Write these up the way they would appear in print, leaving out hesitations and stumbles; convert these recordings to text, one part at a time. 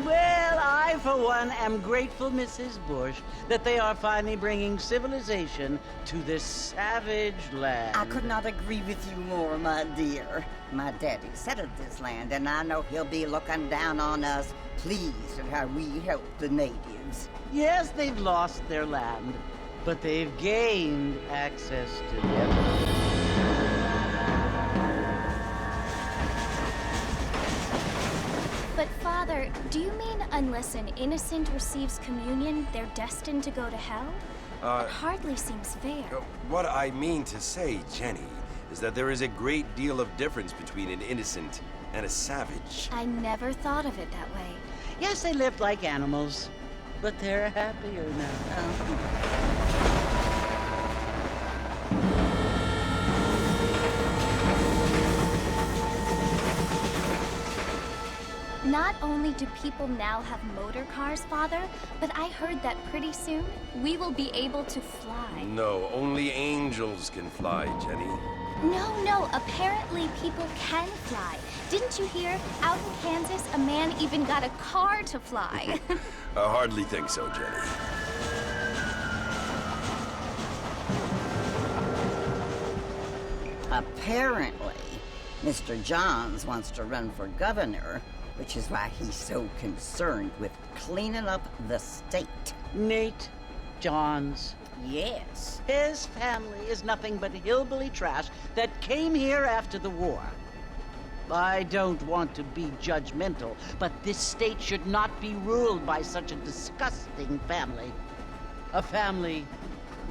Well, I, for one, am grateful, Mrs. Bush, that they are finally bringing civilization to this savage land. I could not agree with you more, my dear. My daddy settled this land, and I know he'll be looking down on us, pleased at how we help the natives. Yes, they've lost their land, but they've gained access to heaven. But Father, do you mean unless an innocent receives communion, they're destined to go to hell? It hardly seems fair. What I mean to say, Jenny, is that there is a great deal of difference between an innocent and a savage. I never thought of it that way. Yes, they lived like animals, but they're happier now. Not only do people now have motor cars, Father, but I heard that pretty soon we will be able to fly. No, only angels can fly, Jenny. No, apparently people can fly. Didn't you hear? Out in Kansas, a man even got a car to fly. I hardly think so, Jenny. Apparently, Mr. Johns wants to run for governor, which is why he's so concerned with cleaning up the state. Nate Johns. Yes. His family is nothing but hillbilly trash that came here after the war. I don't want to be judgmental, but this state should not be ruled by such a disgusting family. A family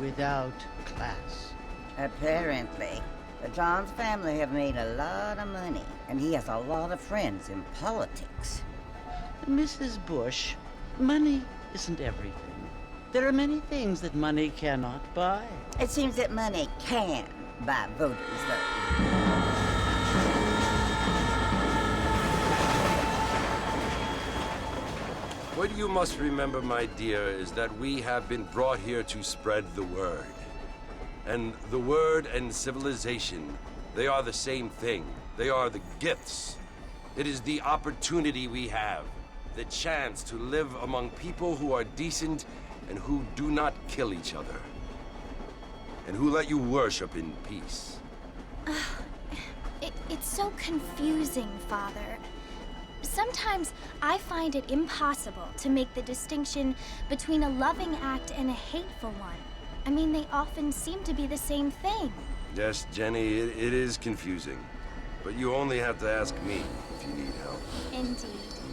without class. Apparently. The Johns family have made a lot of money, and he has a lot of friends in politics. Mrs. Bush, money isn't everything. There are many things that money cannot buy. It seems that money can buy voters, though. What you must remember, my dear, is that we have been brought here to spread the word. And the word and civilization, they are the same thing. They are the gifts. It is the opportunity we have, the chance to live among people who are decent and who do not kill each other. And who let you worship in peace? It's so confusing, Father. Sometimes I find it impossible to make the distinction between a loving act and a hateful one. I mean, they often seem to be the same thing. Yes, Jenny, it is confusing. But you only have to ask me if you need help. Indeed.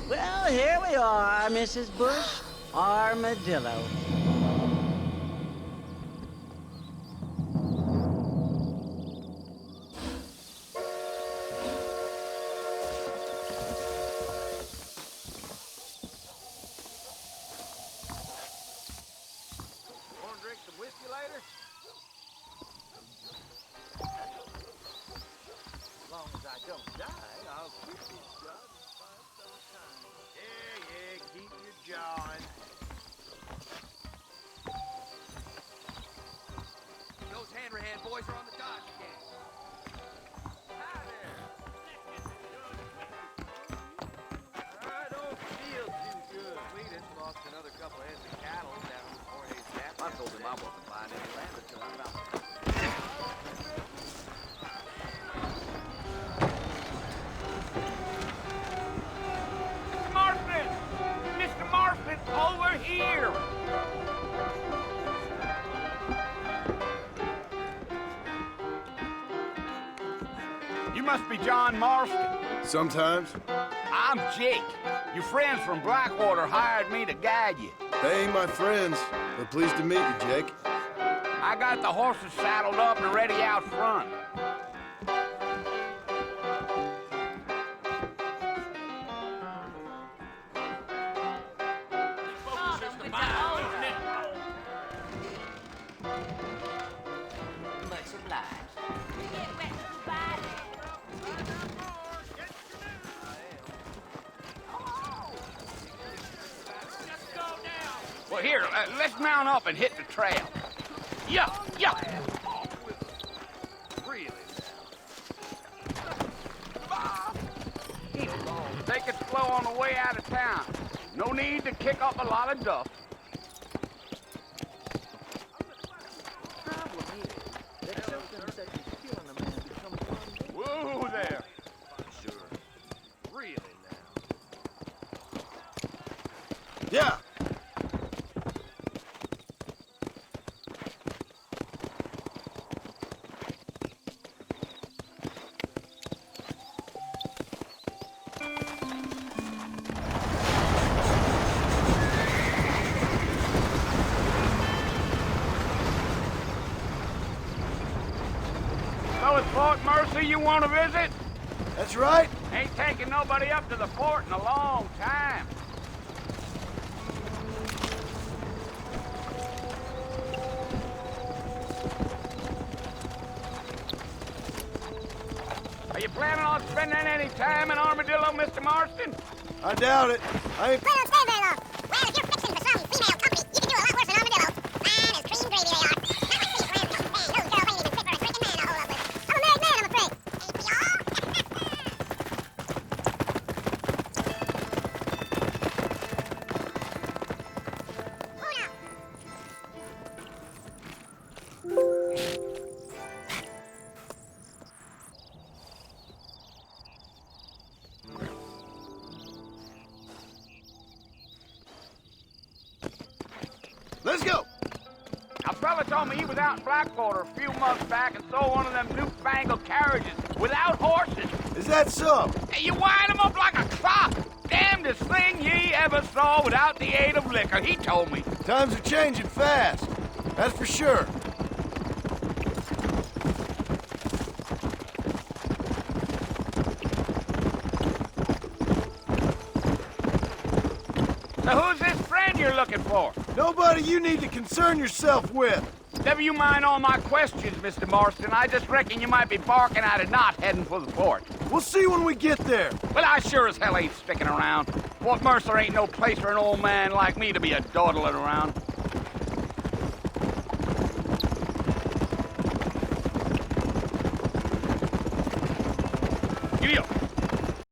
Well, here we are, Mrs. Bush. Armadillo. Want to drink some whiskey later? As long as I don't die, I'll keep this job and find some time. Yeah, keep your jawing. Those hand-to-hand boys are on the dodge again. Hi there. I don't feel too good. Cletus lost another couple heads of cattle down in the Jorge's Gap. I told him I wasn't buying any land until I found it. Mr. Marston, over here! You must be John Marston. Sometimes. I'm Jake. Your friends from Blackwater hired me to guide you. They ain't my friends, but pleased to meet you, Jake. I got the horses saddled up and ready out front. Much obliged. Well, here, let's mount up and hit the trail. Yeah. Really? Take it slow on the way out of town. No need to kick up a lot of dust. Whoa there. Sure. Really now. Yeah. So it's Fort Mercy you want to visit? That's right. Ain't taking nobody up to the fort in a long time. Are you planning on spending any time in Armadillo, Mr. Marston? I doubt it. I ain't... Well, don't stay very long. Well, if you're fixing for some female company, you can do a lot worse than armadillo. Fine as cream gravy they are. Not like these rams on the fan. Those girls ain't even fit for a drinking man to hold up with. I'm a married man, I'm afraid. Ain't we all? Oh, no. Let's go. A fella told me he was out in Blackwater a few months back and saw one of them newfangled carriages without horses. Is that so? And you wind 'em up like a clock. Damnedest thing ye ever saw without the aid of liquor, he told me. Times are changing fast. That's for sure. So who's this friend you're looking for? Nobody you need to concern yourself with. Never you mind all my questions, Mr. Marston. I just reckon you might be barking at a knot heading for the fort. We'll see when we get there. Well, I sure as hell ain't sticking around. Fort Mercer ain't no place for an old man like me to be a dawdling around. Giddy up.